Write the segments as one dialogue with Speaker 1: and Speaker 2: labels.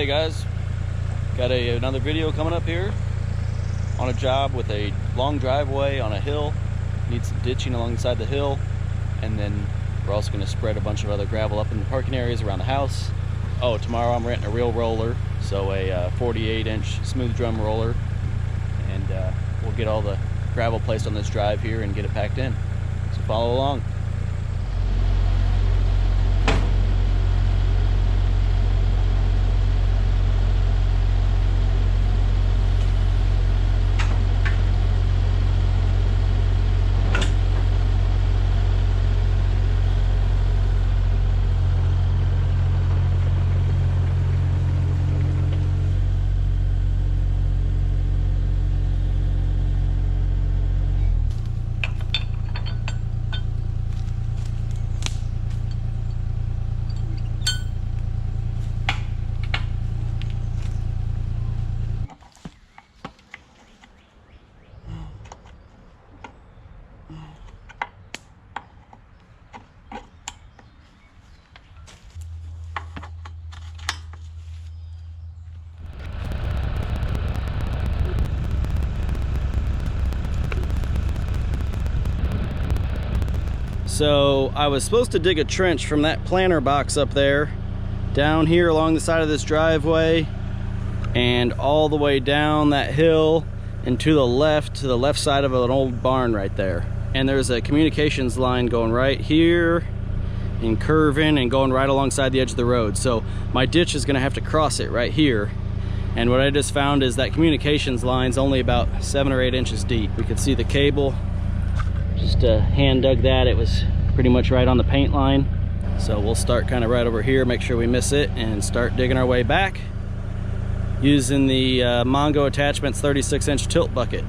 Speaker 1: Hey guys, got another video coming up here on a job with a long driveway on a hill. Need some ditching alongside the hill, and then we're also going to spread a bunch of other gravel up in the parking areas around the house. Oh, tomorrow I'm renting a real roller, so a 48-inch smooth drum roller, and we'll get all the gravel placed on this drive here and get it packed in. So follow along. So I was supposed to dig a trench from that planter box up there down here along the side of this driveway and all the way down that hill and to the left side of an old barn right there. And there's a communications line going right here and curving and going right alongside the edge of the road. So my ditch is gonna have to cross it right here. And what I just found is that communications line's only about 7 or 8 inches deep. We could see the cable. Just hand dug that. It was pretty much right on the paint line. So we'll start kind of right over here, make sure we miss it, and start digging our way back using the Mongo Attachments 36-inch tilt bucket.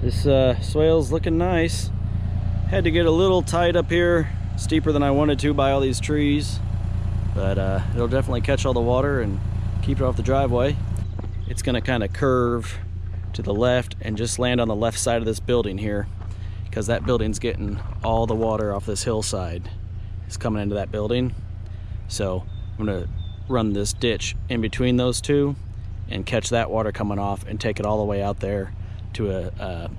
Speaker 1: This swale's looking nice. Had to get a little tight up here, steeper than I wanted to by all these trees, but it'll definitely catch all the water and keep it off the driveway. It's gonna kind of curve to the left and just land on the left side of this building here, because that building's getting all the water off this hillside. It's coming into that building. So I'm gonna run this ditch in between those two and catch that water coming off and take it all the way out there to a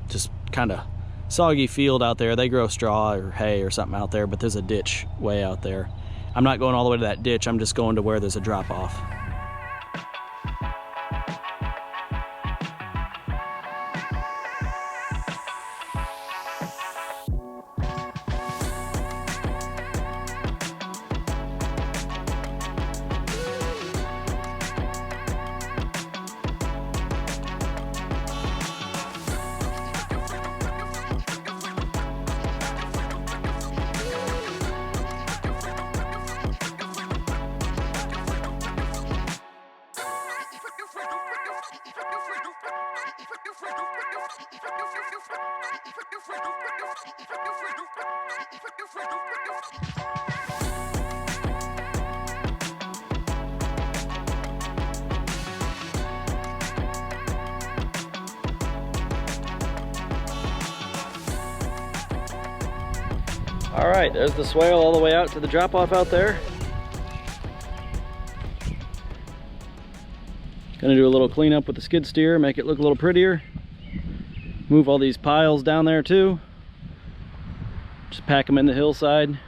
Speaker 1: just kind of soggy field out there. They grow straw or hay or something out there, but there's a ditch way out there. I'm not going all the way to that ditch, I'm just going to where there's a drop off. All right, there's the swale all the way out to the drop off out there. Gonna do a little cleanup with the skid steer, make it look a little prettier. Move all these piles down there too. Just pack them in the hillside.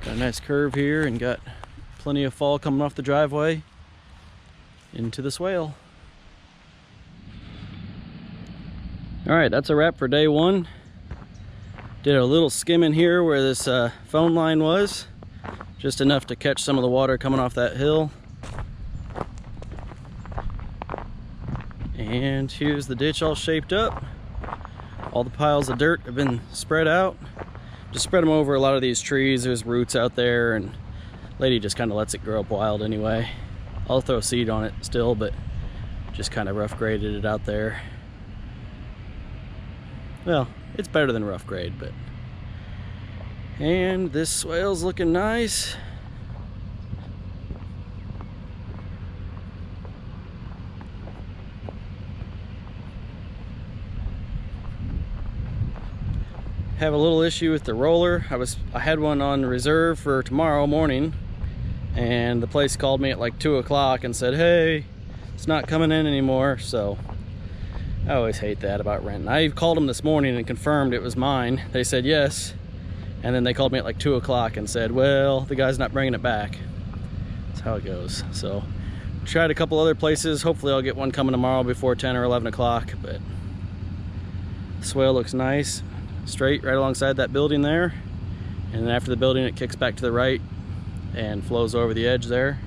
Speaker 1: Got a nice curve here and got plenty of fall coming off the driveway into the swale. All right, that's a wrap for day one. Did a little skimming here where this phone line was, just enough to catch some of the water coming off that hill. And here's the ditch all shaped up. All the piles of dirt have been spread out. Just spread them over a lot of these trees. There's roots out there, and lady just kind of lets it grow up wild anyway. I'll throw seed on it still, but just kind of rough graded it out there. Well, it's better than rough grade, but. And this swale's looking nice. Have a little issue with the roller. I had one on reserve for tomorrow morning, and the place called me at like 2 o'clock and said, hey, it's not coming in anymore. So I always hate that about renting. I called them this morning and confirmed it was mine. They said yes, and then they called me at like 2 o'clock and said, well, the guy's not bringing it back. That's how it goes. So tried a couple other places. Hopefully I'll get one coming tomorrow before 10 or 11 o'clock, but the swale looks nice. Straight right alongside that building there, and then after the building it kicks back to the right and flows over the edge there.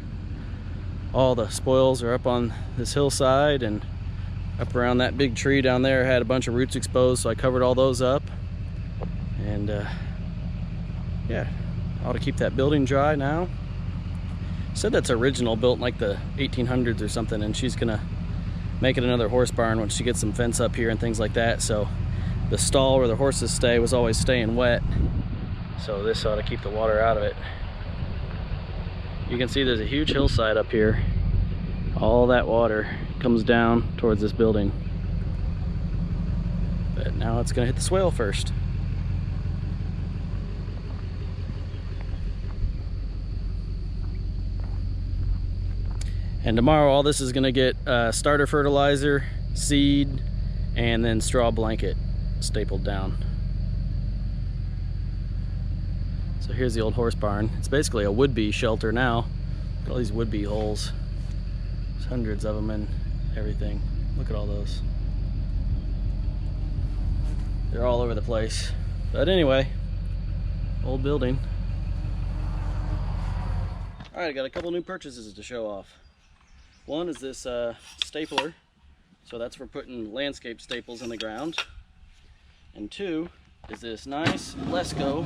Speaker 1: All the spoils are up on this hillside, and up around that big tree down there had a bunch of roots exposed, so I covered all those up. And yeah, ought to keep that building dry now. Said that's original, built in like the 1800s or something, and she's gonna make it another horse barn once she gets some fence up here and things like that. So the stall where the horses stay was always staying wet, so this ought to keep the water out of it. You can see there's a huge hillside up here. All that water comes down towards this building, but now it's gonna hit the swale first. And tomorrow all this is gonna get starter fertilizer, seed, and then straw blanket stapled down. So here's the old horse barn. It's basically a would-be shelter now. Look at all these would-be holes. There's hundreds of them and everything. Look at all those. They're all over the place. But anyway, old building. All right, I got a couple new purchases to show off. One is this stapler. So that's for putting landscape staples in the ground. And two is this nice Lesco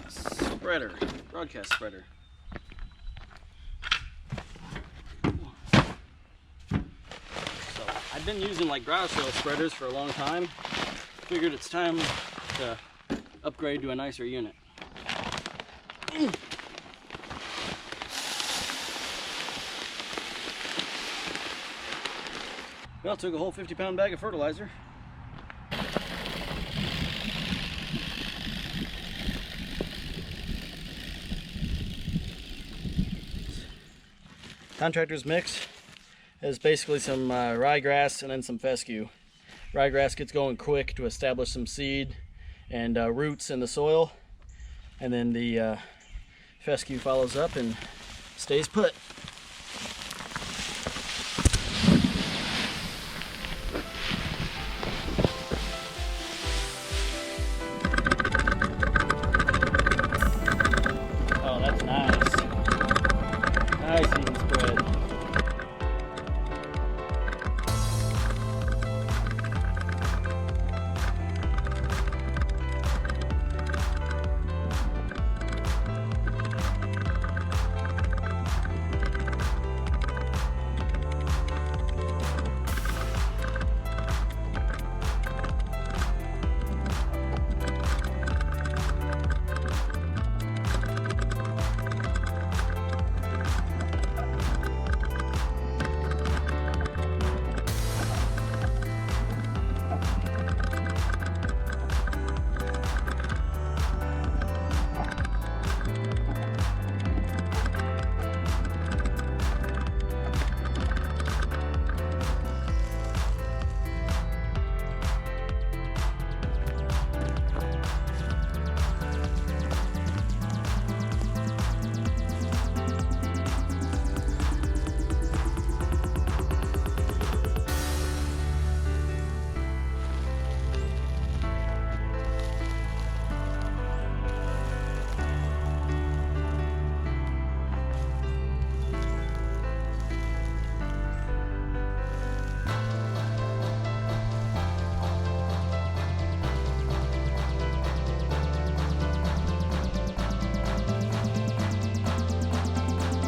Speaker 1: spreader, broadcast spreader. So I I've been using like ground swale spreaders for a long time. Figured it's time to upgrade to a nicer unit. Well, took a whole 50-pound bag of fertilizer. Contractor's mix is basically some ryegrass and then some fescue. Ryegrass gets going quick to establish some seed and roots in the soil, and then the fescue follows up and stays put. Oh, that's nice. Nice even spread.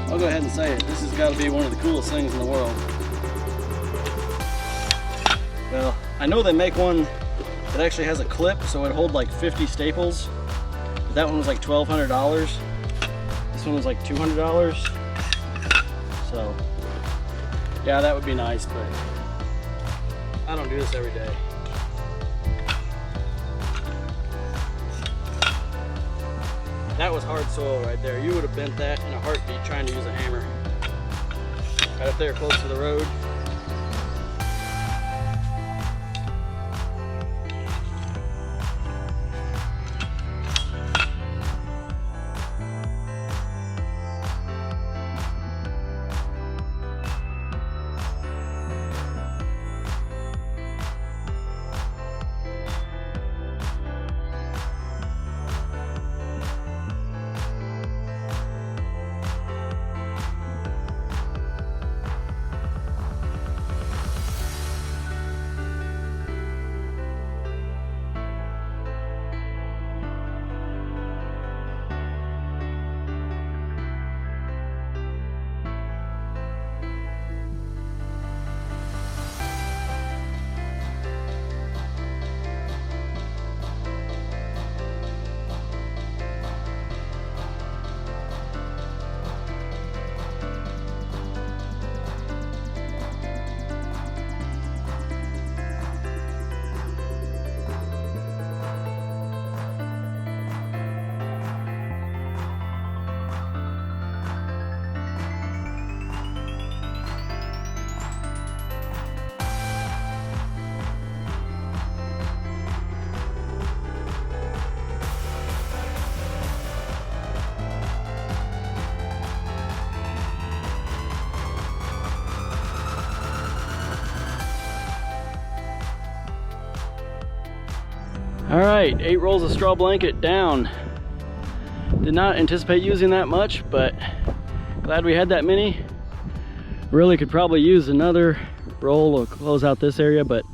Speaker 1: I'll go ahead and say it. This has got to be one of the coolest things in the world. Well, I know they make one that actually has a clip, so it'd hold like 50 staples. But that one was like $1,200. This one was like $200. So, yeah, that would be nice, but I don't do this every day. That was hard soil right there. You would have bent that in a heartbeat trying to use a hammer. Right up there close to the road. All right, 8 rolls of straw blanket down. Did not anticipate using that much, but glad we had that many. Really could probably use another roll to close out this area, but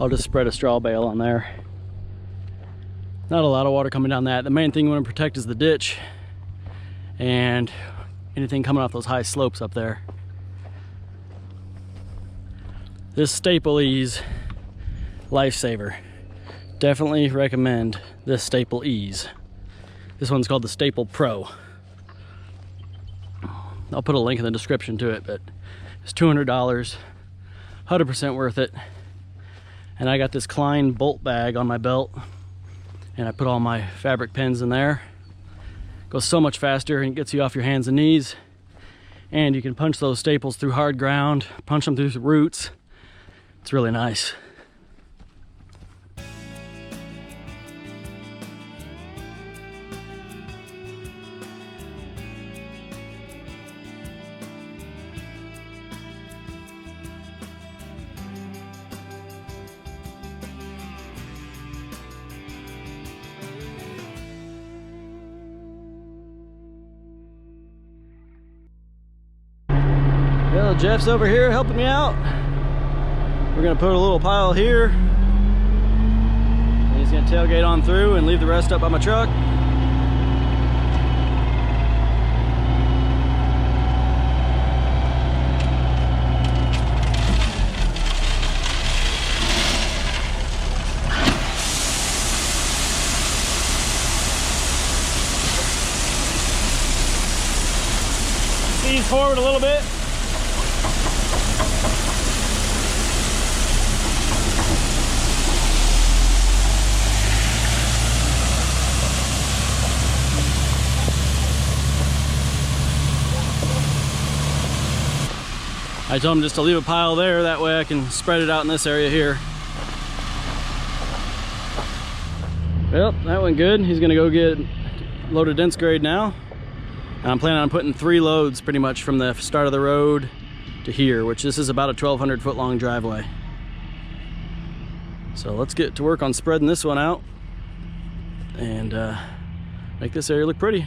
Speaker 1: I'll just spread a straw bale on there. Not a lot of water coming down that. The main thing we want to protect is the ditch and anything coming off those high slopes up there. This staple ease, lifesaver. Definitely recommend this staple ease. This one's called the Staple Pro. I'll put a link in the description to it, but it's $200, 100% worth it. And I got this Klein bolt bag on my belt, and I put all my fabric pins in there. Goes so much faster and gets you off your hands and knees. And you can punch those staples through hard ground, punch them through the roots. It's really nice. Well, Jeff's over here helping me out. We're gonna put a little pile here. And he's gonna tailgate on through and leave the rest up by my truck. Ease forward a little bit. I told him just to leave a pile there, that way I can spread it out in this area here. Well, that went good. He's gonna go get a load of dense grade now. And I'm planning on putting 3 loads pretty much from the start of the road to here, which this is about a 1,200 foot long driveway. So let's get to work on spreading this one out and make this area look pretty.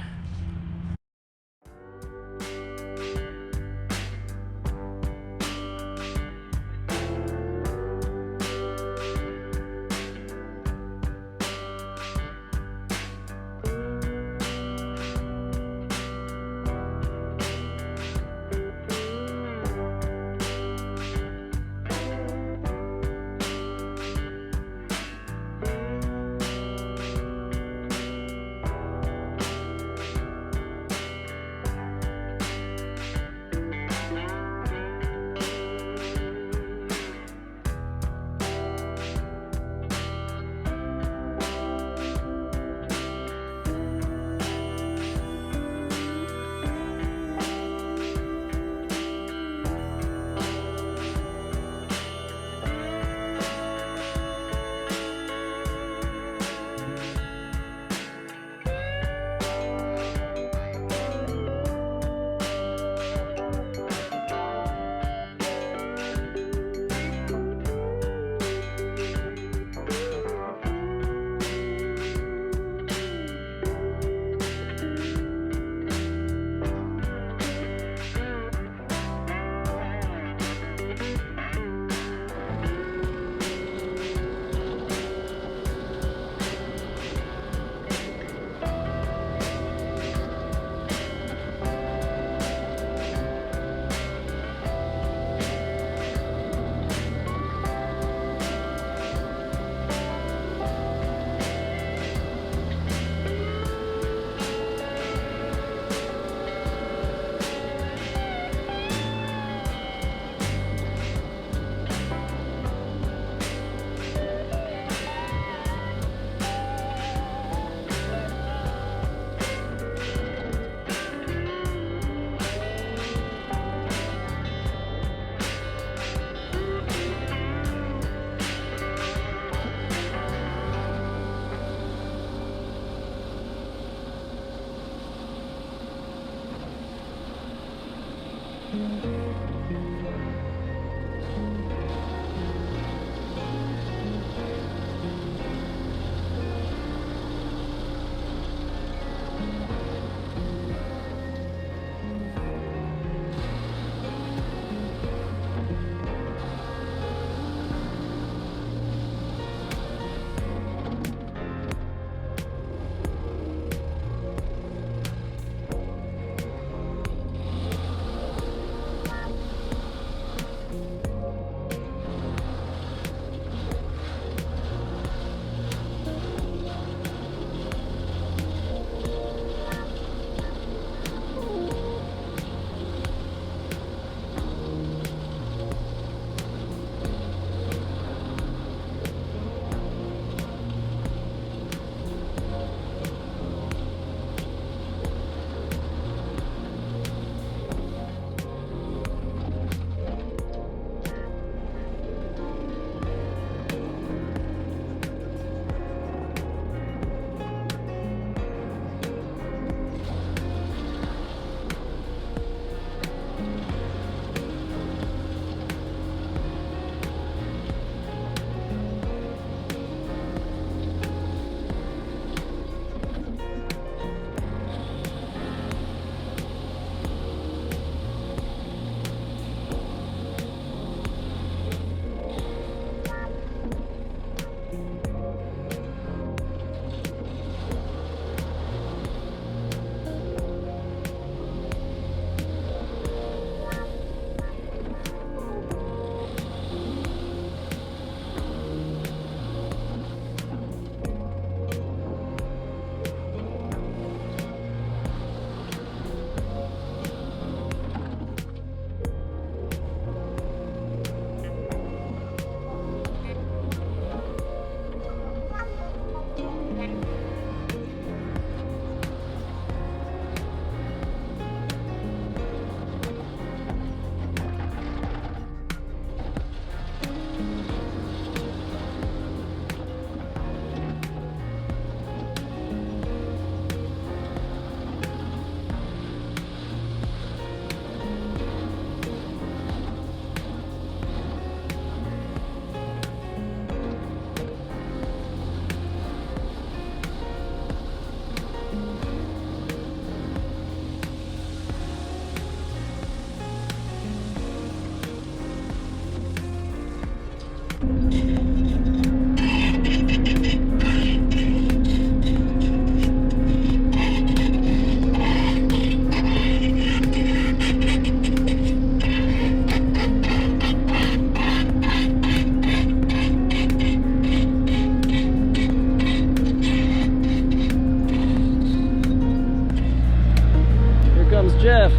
Speaker 1: Jeff.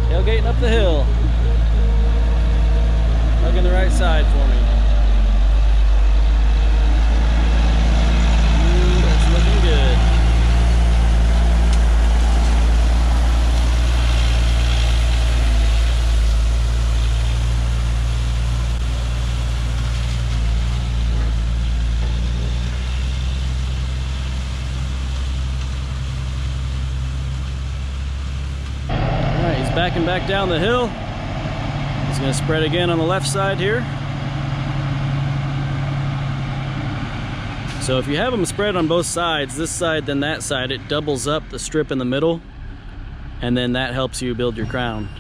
Speaker 1: Tailgating up the hill. Hugging the right side for me. Ooh, that's looking good. Backing back down the hill. He's going to spread again on the left side here. So if you have them spread on both sides, this side then that side, it doubles up the strip in the middle, and then that helps you build your crown.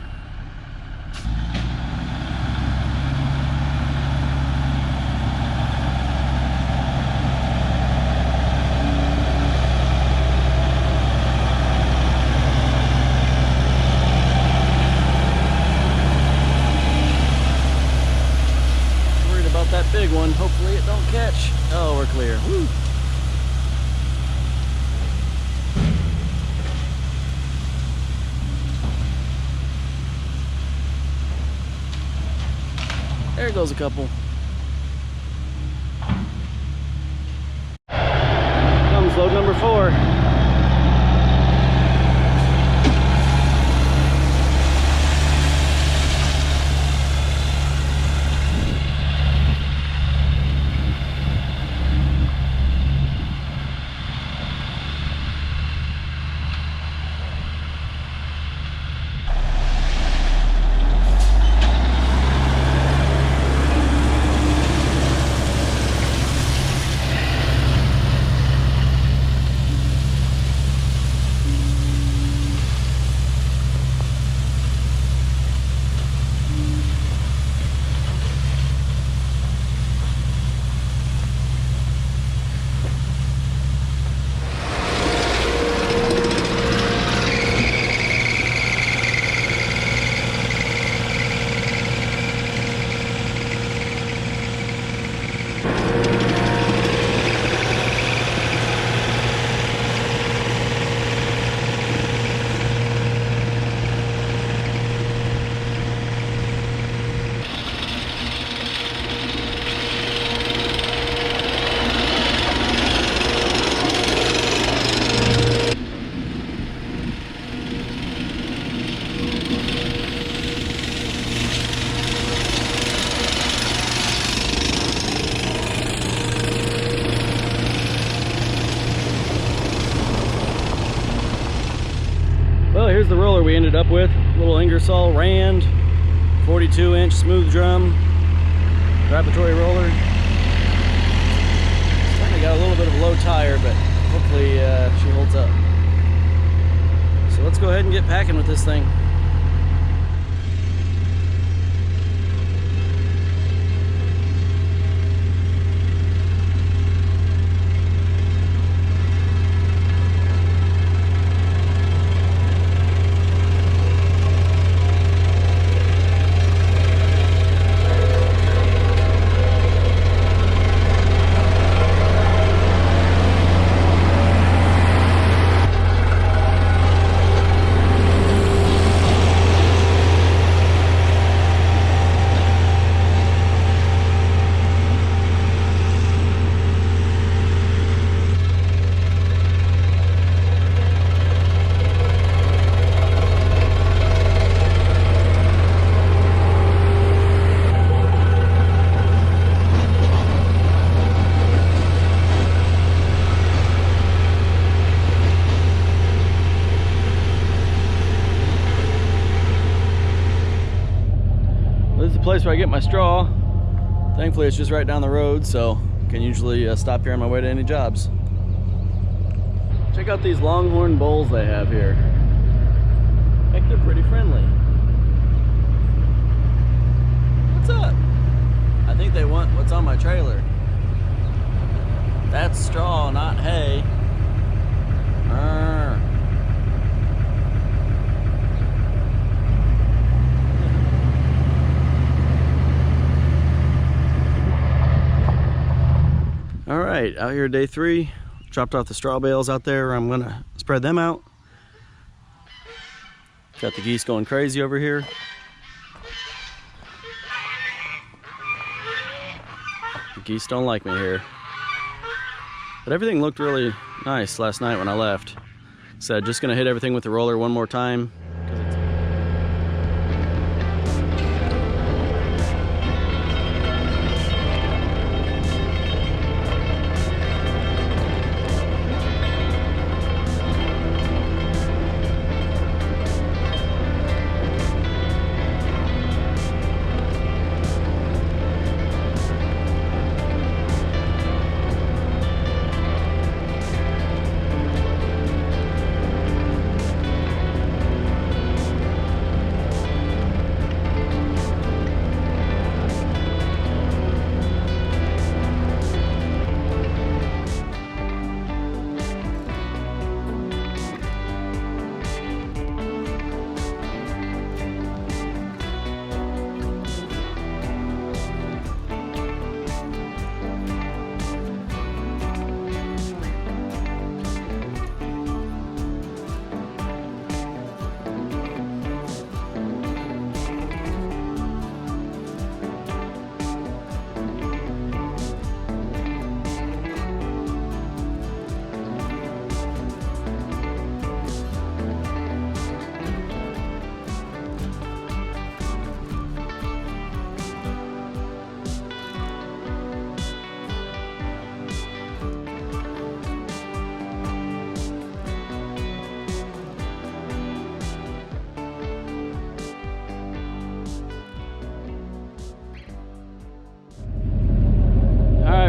Speaker 1: That big one, hopefully it don't catch. Oh, we're clear. Woo. There goes a couple. Comes load number 4. Well, here's the roller we ended up with. Little Ingersoll Rand, 42-inch smooth drum, vibratory roller. It's kind of got a little bit of a low tire, but hopefully she holds up. So let's go ahead and get packing with this thing. This is the place where I get my straw. Thankfully it's just right down the road, so I can usually stop here on my way to any jobs. Check out these longhorn bulls they have here. Heck, they're pretty friendly. What's up? I think they want what's on my trailer. That's straw, not hay. All right, out here day 3. Dropped off the straw bales out there. I'm gonna spread them out. Got the geese going crazy over here. The geese don't like me here. But everything looked really nice last night when I left. So just gonna hit everything with the roller one more time.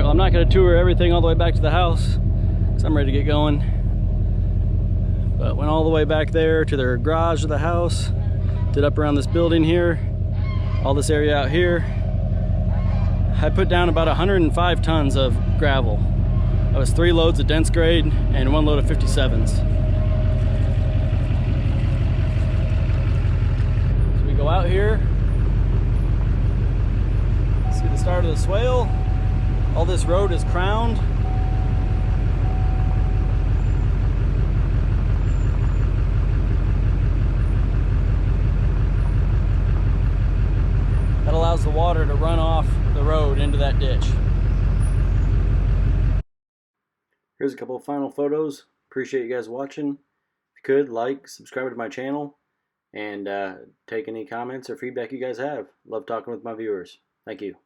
Speaker 1: I'm not going to tour everything all the way back to the house because I'm ready to get going. But went all the way back there to their garage of the house, did up around this building here, all this area out here. I put down about 105 tons of gravel. That was 3 loads of dense grade and 1 load of 57s. So we go out here, see the start of the swale. All this road is crowned. That allows the water to run off the road into that ditch. Here's a couple of final photos. Appreciate you guys watching. If you could, like, subscribe to my channel, and take any comments or feedback you guys have. Love talking with my viewers. Thank you.